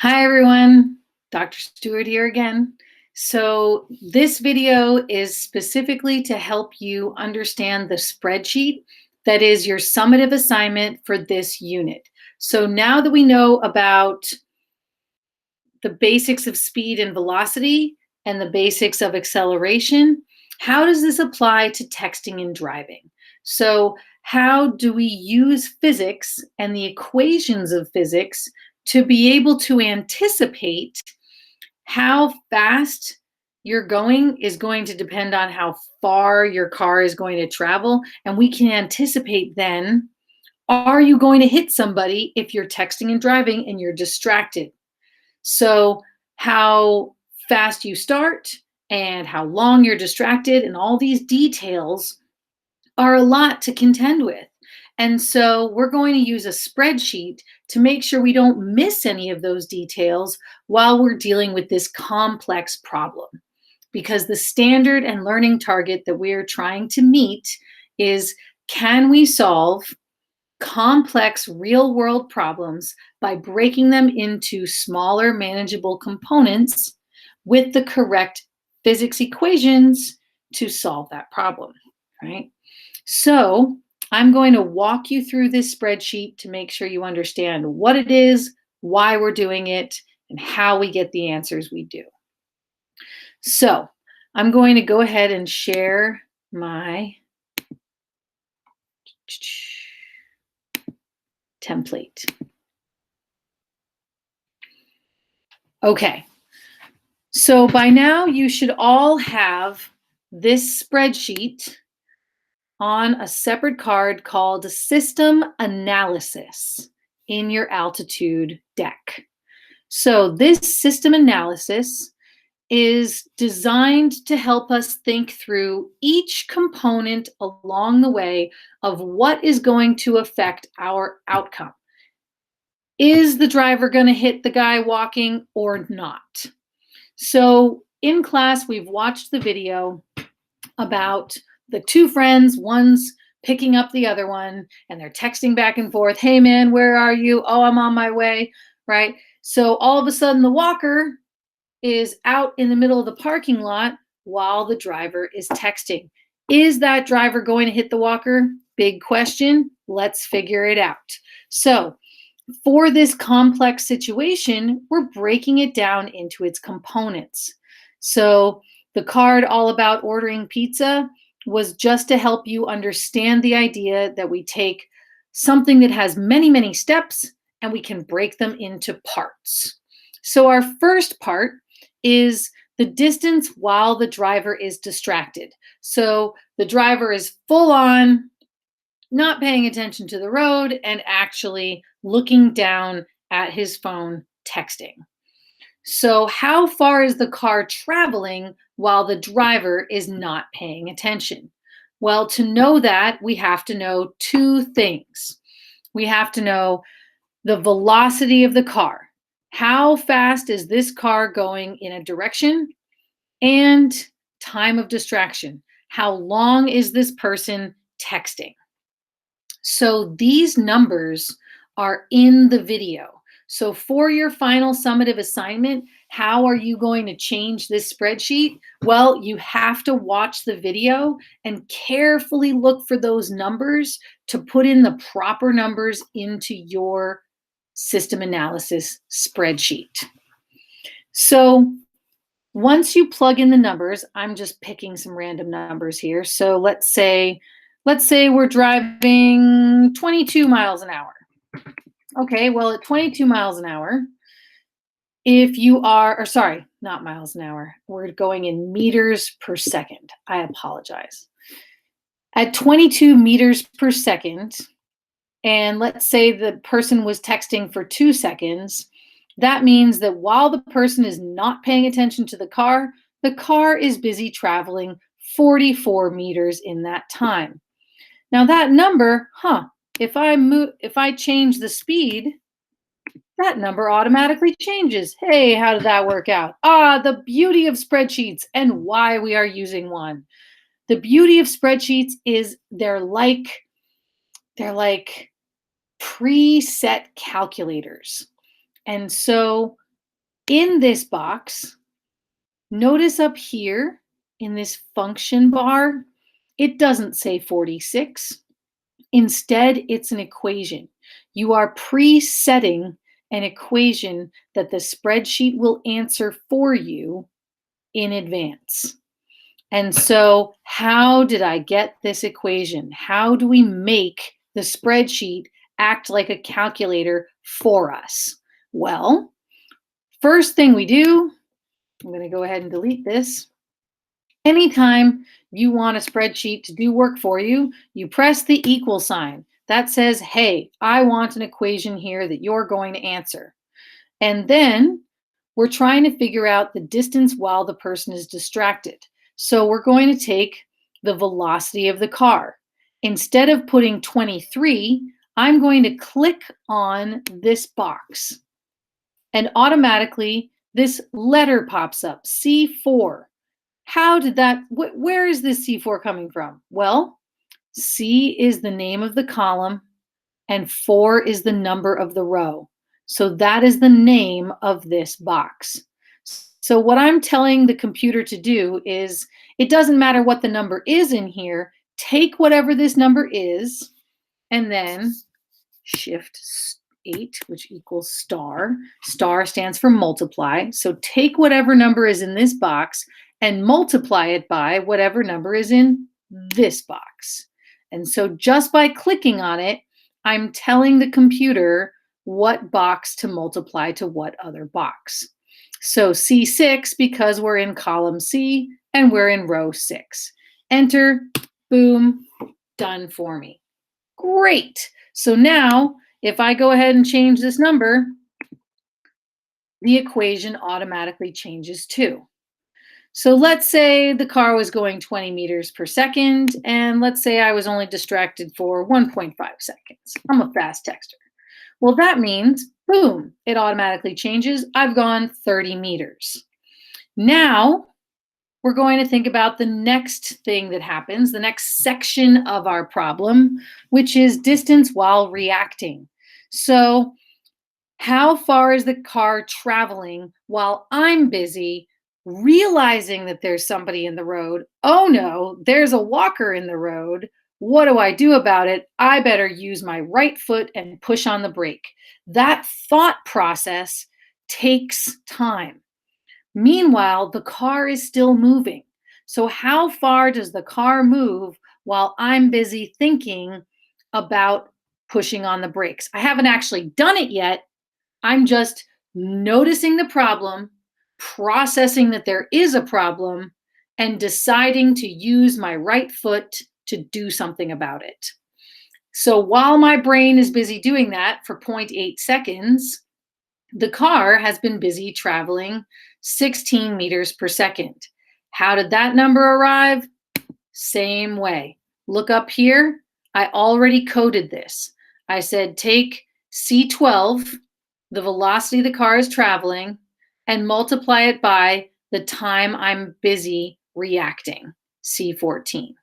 Hi everyone, Dr. Stewart here again. So this video is specifically to help you understand the spreadsheet that is your summative assignment for this unit. So now that we know about the basics of speed and velocity and the basics of acceleration, how does this apply to texting and driving? So how do we use physics and the equations of physics to be able to anticipate how fast you're going is going to depend on how far your car is going to travel. And we can anticipate then, are you going to hit somebody if you're texting and driving and you're distracted? So how fast you start and how long you're distracted and all these details are a lot to contend with. And so we're going to use a spreadsheet to make sure we don't miss any of those details while we're dealing with this complex problem. Because the standard and learning target that we're trying to meet is, can we solve complex real-world problems by breaking them into smaller, manageable components with the correct physics equations to solve that problem, right? So I'm going to walk you through this spreadsheet to make sure you understand what it is, why we're doing it, and how we get the answers we do. So I'm going to go ahead and share my template. Okay, so by now you should all have this spreadsheet on a separate card called System Analysis in your altitude deck. So this system analysis is designed to help us think through each component along the way of what is going to affect our outcome. Is the driver going to hit the guy walking or not? So in class, we've watched the video about the two friends, one's picking up the other one, and they're texting back and forth. Hey man, where are you? Oh, I'm on my way, right? So all of a sudden the walker is out in the middle of the parking lot while the driver is texting. Is that driver going to hit the walker? Big question. Let's figure it out. So for this complex situation, we're breaking it down into its components. So the card all about ordering pizza was just to help you understand the idea that we take something that has many, many steps and we can break them into parts. So our first part is the distance while the driver is distracted. So the driver is full on not paying attention to the road and actually looking down at his phone texting. So how far is the car traveling while the driver is not paying attention? Well, to know that, we have to know two things. We have to know the velocity of the car. How fast is this car going in a direction? And time of distraction. How long is this person texting? So these numbers are in the video. So for your final summative assignment, how are you going to change this spreadsheet? Well, you have to watch the video and carefully look for those numbers to put in the proper numbers into your system analysis spreadsheet. So once you plug in the numbers, I'm just picking some random numbers here. So let's say we're driving 22 miles an hour. Okay, well, at 22 miles an hour, if you are, or sorry, not miles an hour, we're going in meters per second. I apologize. At 22 meters per second, and let's say the person was texting for 2 seconds, that means that while the person is not paying attention to the car is busy traveling 44 meters in that time. Now that number, if I change the speed, that number automatically changes. Hey, how did that work out? The beauty of spreadsheets and why we are using one. The beauty of spreadsheets is they're like preset calculators. And so In this box, notice up here in this function bar, it doesn't say 46. Instead, it's an equation. You are presetting an equation that the spreadsheet will answer for you in advance. And so, how did I get this equation? How do we make the spreadsheet act like a calculator for us? Well, first thing we do, I'm going to go ahead and delete this. Anytime you want a spreadsheet to do work for you, you press the equal sign. That says, hey, I want an equation here that you're going to answer. And then we're trying to figure out the distance while the person is distracted. So we're going to take the velocity of the car. Instead of putting 23, I'm going to click on this box. And automatically, this letter pops up, C4. How did that, where is this C4 coming from? Well, C is the name of the column and 4 is the number of the row. So that is the name of this box. So what I'm telling the computer to do is, it doesn't matter what the number is in here, take whatever this number is and then shift 8, which equals star. Star stands for multiply. So take whatever number is in this box and multiply it by whatever number is in this box. And so just by clicking on it, I'm telling the computer what box to multiply to what other box. So C6, because we're in column C and we're in row 6. Enter, boom, done for me. Great. So now, if I go ahead and change this number, the equation automatically changes too. So let's say the car was going 20 meters per second, and let's say I was only distracted for 1.5 seconds. I'm a fast texter. Well, that means, boom, it automatically changes. I've gone 30 meters. Now, we're going to think about the next thing that happens, the next section of our problem, which is distance while reacting. So, how far is the car traveling while I'm busy realizing that there's somebody in the road? Oh no, there's a walker in the road. What do I do about it? I better use my right foot and push on the brake. That thought process takes time. Meanwhile, the car is still moving. So how far does the car move while I'm busy thinking about pushing on the brakes? I haven't actually done it yet. I'm just noticing the problem, processing that there is a problem, and deciding to use my right foot to do something about it. So while my brain is busy doing that for 0.8 seconds, the car has been busy traveling 16 meters per second. How did that number arrive? Same way. Look up here. I already coded this. I said take C12, the velocity the car is traveling, and multiply it by the time I'm busy reacting, C14.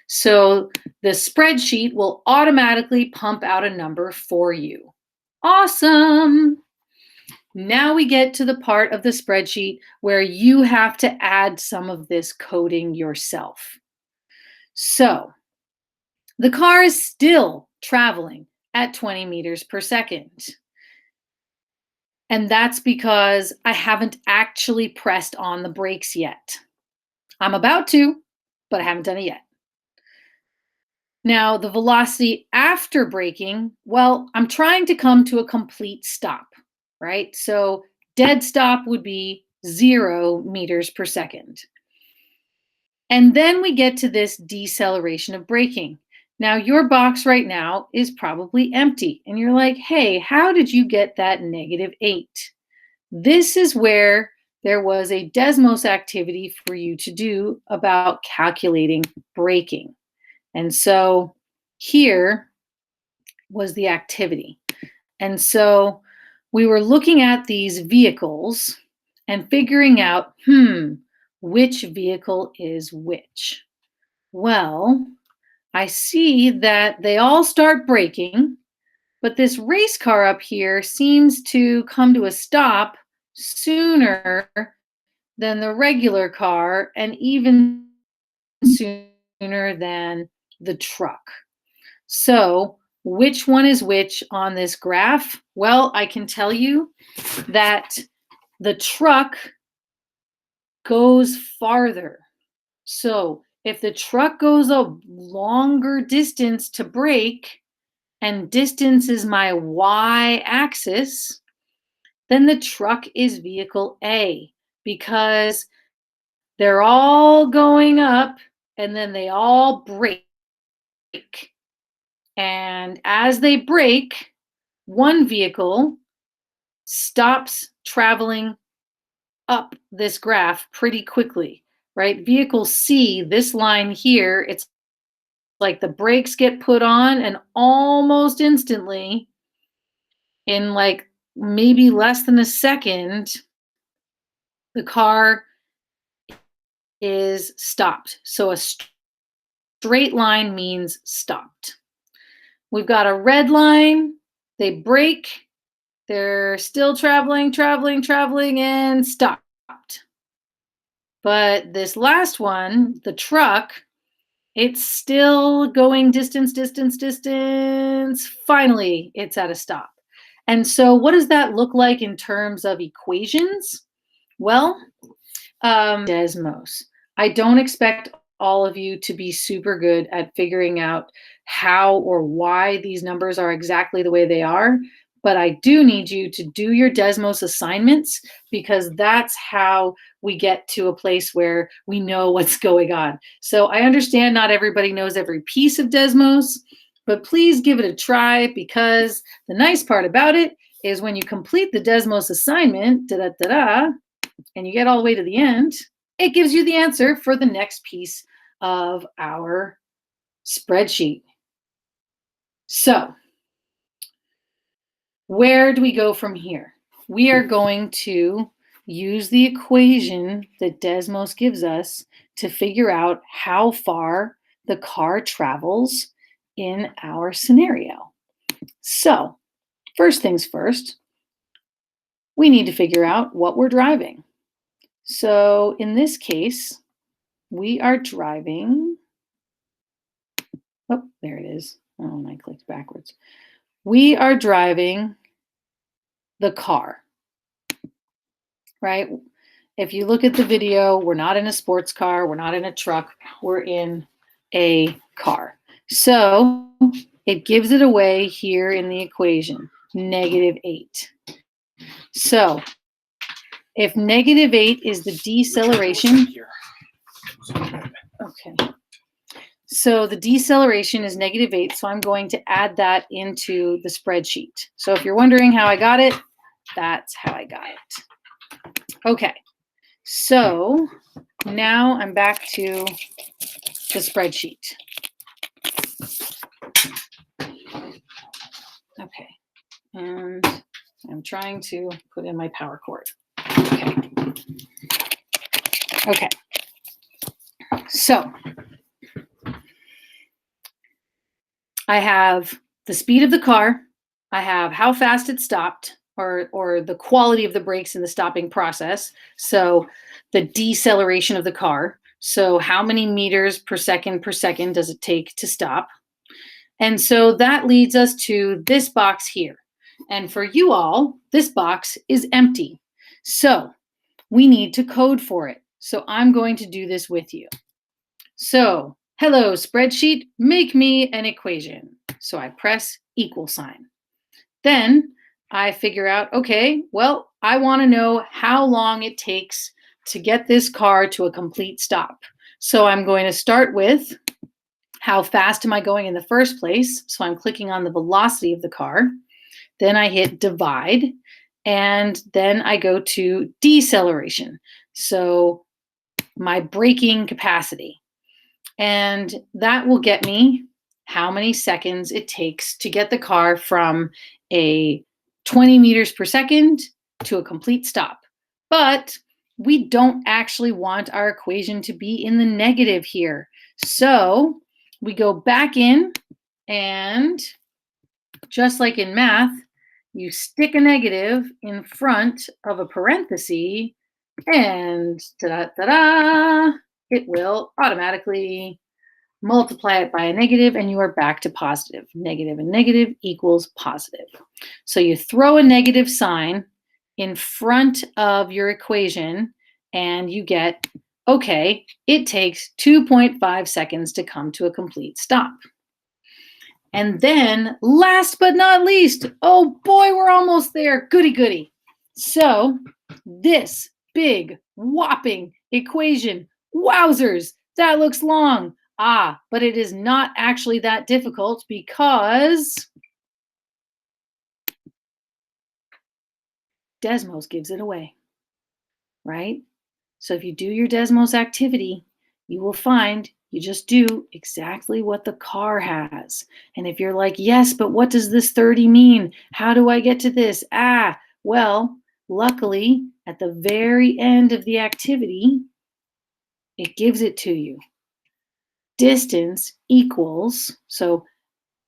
So the spreadsheet will automatically pump out a number for you. Awesome. Now we get to the part of the spreadsheet where you have to add some of this coding yourself. So the car is still traveling at 20 meters per second. And that's because I haven't actually pressed on the brakes yet. I'm about to, but I haven't done it yet. Now, the velocity after braking, well, I'm trying to come to a complete stop, right? So dead stop would be 0 meters per second. And then we get to this deceleration of braking. Now, your box right now is probably empty. And you're like, hey, how did you get that -8? This is where there was a Desmos activity for you to do about calculating braking. And so here was the activity. And so we were looking at these vehicles and figuring out, which vehicle is which? Well, I see that they all start braking, but this race car up here seems to come to a stop sooner than the regular car and even sooner than the truck. So, which one is which on this graph? Well, I can tell you that the truck goes farther. So, if the truck goes a longer distance to brake, and distance is my y-axis, then the truck is vehicle A because they're all going up and then they all brake. And as they brake, one vehicle stops traveling up this graph pretty quickly, right? Vehicle C, this line here, it's like the brakes get put on and almost instantly, in like maybe less than a second, the car is stopped. So a straight line means stopped. We've got a red line, they brake, they're still traveling, and stopped. But this last one, the truck, it's still going distance. Finally, it's at a stop. And so what does that look like in terms of equations? Well, Desmos. I don't expect all of you to be super good at figuring out how or why these numbers are exactly the way they are, but I do need you to do your Desmos assignments because that's how we get to a place where we know what's going on. So I understand not everybody knows every piece of Desmos, but please give it a try because the nice part about it is when you complete the Desmos assignment, and you get all the way to the end, it gives you the answer for the next piece of our spreadsheet. So, where do we go from here? We are going to use the equation that Desmos gives us to figure out how far the car travels in our scenario. So, first things first, we need to figure out what we're driving. So in this case, we are driving, oh, there it is. Oh, and I clicked backwards. We are driving the car, right? If you look at the video, we're not in a sports car, we're not in a truck, we're in a car. So it gives it away here in the equation, -8. So if -8 is the deceleration, okay. So the deceleration is -8, so I'm going to add that into the spreadsheet. So if you're wondering how I got it, that's how I got it. Okay, so now I'm back to the spreadsheet. Okay, and I'm trying to put in my power cord. Okay, so I have the speed of the car, I have how fast it stopped, or the quality of the brakes in the stopping process. So the deceleration of the car. So how many meters per second does it take to stop? And so that leads us to this box here. And for you all, this box is empty. So we need to code for it. So I'm going to do this with you. So, hello spreadsheet, make me an equation. So I press equal sign. Then I figure out, okay, well, I want to know how long it takes to get this car to a complete stop. So I'm going to start with how fast am I going in the first place? So I'm clicking on the velocity of the car. Then I hit divide, and then I go to deceleration. So my braking capacity. And that will get me how many seconds it takes to get the car from a 20 meters per second to a complete stop. But we don't actually want our equation to be in the negative here. So we go back in, and just like in math, you stick a negative in front of a parenthesis, and ta-da, it will automatically multiply it by a negative, and you are back to positive. Negative and negative equals positive. So you throw a negative sign in front of your equation, and you get, okay, it takes 2.5 seconds to come to a complete stop. And then, last but not least, oh boy, we're almost there. Goody, goody. So, this big, whopping equation, wowzers, that looks long. Ah, but it is not actually that difficult because Desmos gives it away, right? So if you do your Desmos activity, you will find you just do exactly what the car has. And if you're like, yes, but what does this 30 mean? How do I get to this? Well, luckily, at the very end of the activity, it gives it to you. Distance equals, so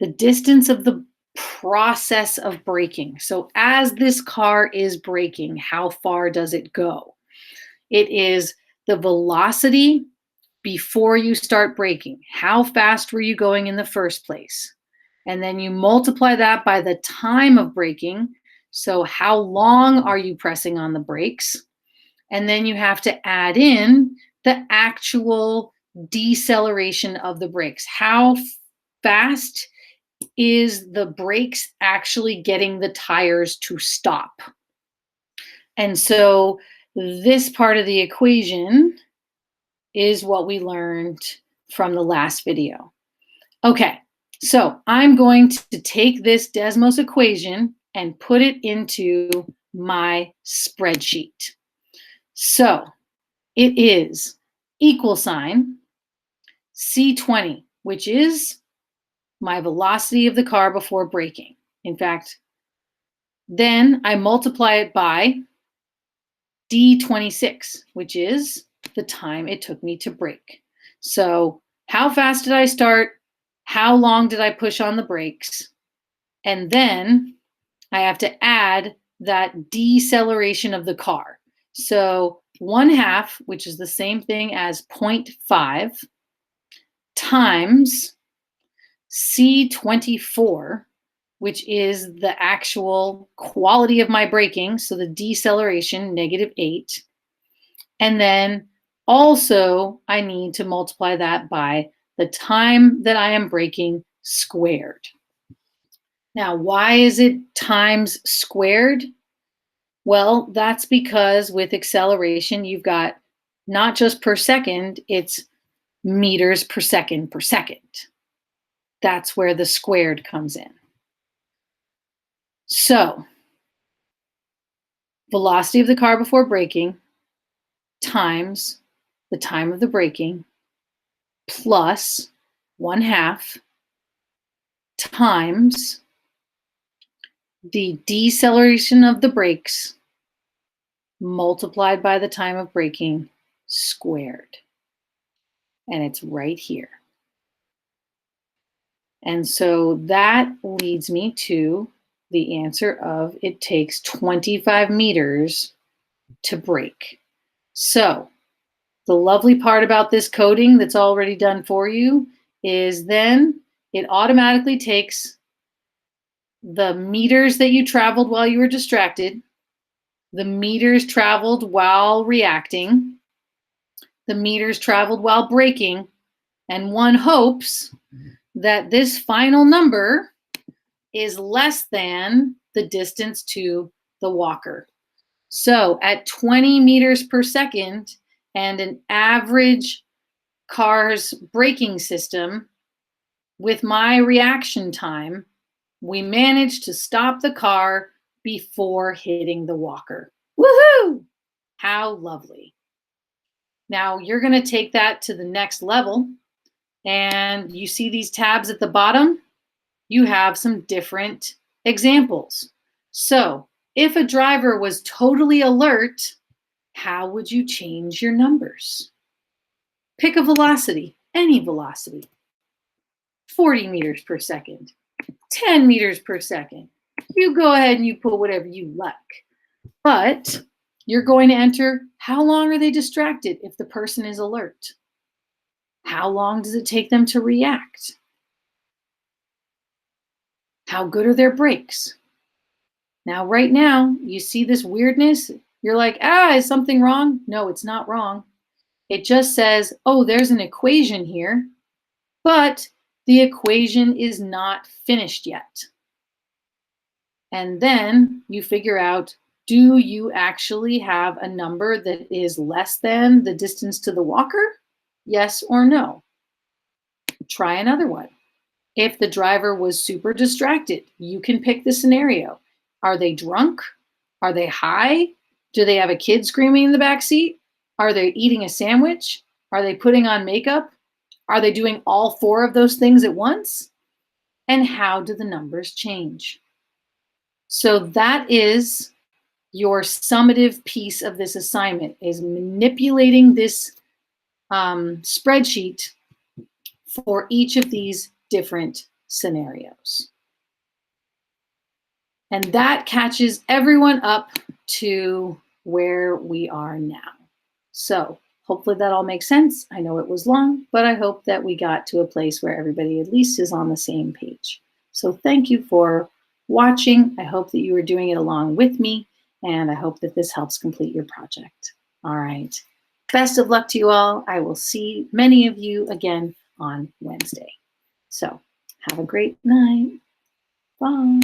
the distance of the process of braking. So as this car is braking, how far does it go? It is the velocity before you start braking. How fast were you going in the first place? And then you multiply that by the time of braking. So how long are you pressing on the brakes? And then you have to add in the actual deceleration of the brakes. How fast is the brakes actually getting the tires to stop? And so this part of the equation is what we learned from the last video. Okay, so I'm going to take this Desmos equation and put it into my spreadsheet. So it is equal sign C20, which is my velocity of the car before braking. In fact, then I multiply it by D26, which is the time it took me to brake. So how fast did I start? How long did I push on the brakes? And then I have to add that deceleration of the car. So 1/2, which is the same thing as 0.5, times C24, which is the actual quality of my braking, so the deceleration, -8. And then also I need to multiply that by the time that I am braking squared. Now, why is it times squared? Well, that's because with acceleration, you've got not just per second, it's meters per second per second. That's where the squared comes in. So, velocity of the car before braking times the time of the braking plus 1/2 times the deceleration of the brakes multiplied by the time of braking squared. And it's right here. And so that leads me to the answer of it takes 25 meters to brake. So the lovely part about this coding that's already done for you is then it automatically takes the meters that you traveled while you were distracted, the meters traveled while reacting, the meters traveled while braking, and one hopes that this final number is less than the distance to the walker. So at 20 meters per second and an average car's braking system, with my reaction time, we managed to stop the car before hitting the walker. Woohoo! How lovely. Now you're going to take that to the next level, and you see these tabs at the bottom? You have some different examples. So if a driver was totally alert, how would you change your numbers? Pick a velocity, any velocity. 40 meters per second, 10 meters per second, You go ahead and you put whatever you like. But you're going to enter how long are they distracted if the person is alert? How long does it take them to react? How good are their brakes? Now, right now, you see this weirdness. You're like, is something wrong? No, it's not wrong. It just says, oh, there's an equation here, but the equation is not finished yet. And then you figure out, do you actually have a number that is less than the distance to the walker? Yes or no? Try another one. If the driver was super distracted, you can pick the scenario. Are they drunk? Are they high? Do they have a kid screaming in the back seat? Are they eating a sandwich? Are they putting on makeup? Are they doing all four of those things at once? And how do the numbers change? So that is your summative piece of this assignment, is manipulating this spreadsheet for each of these different scenarios. And that catches everyone up to where we are now. So hopefully that all makes sense. I know it was long, but I hope that we got to a place where everybody at least is on the same page. So thank you for watching. I hope that you are doing it along with me, and I hope that this helps complete your project. All right. Best of luck to you all. I will see many of you again on Wednesday. So have a great night. Bye.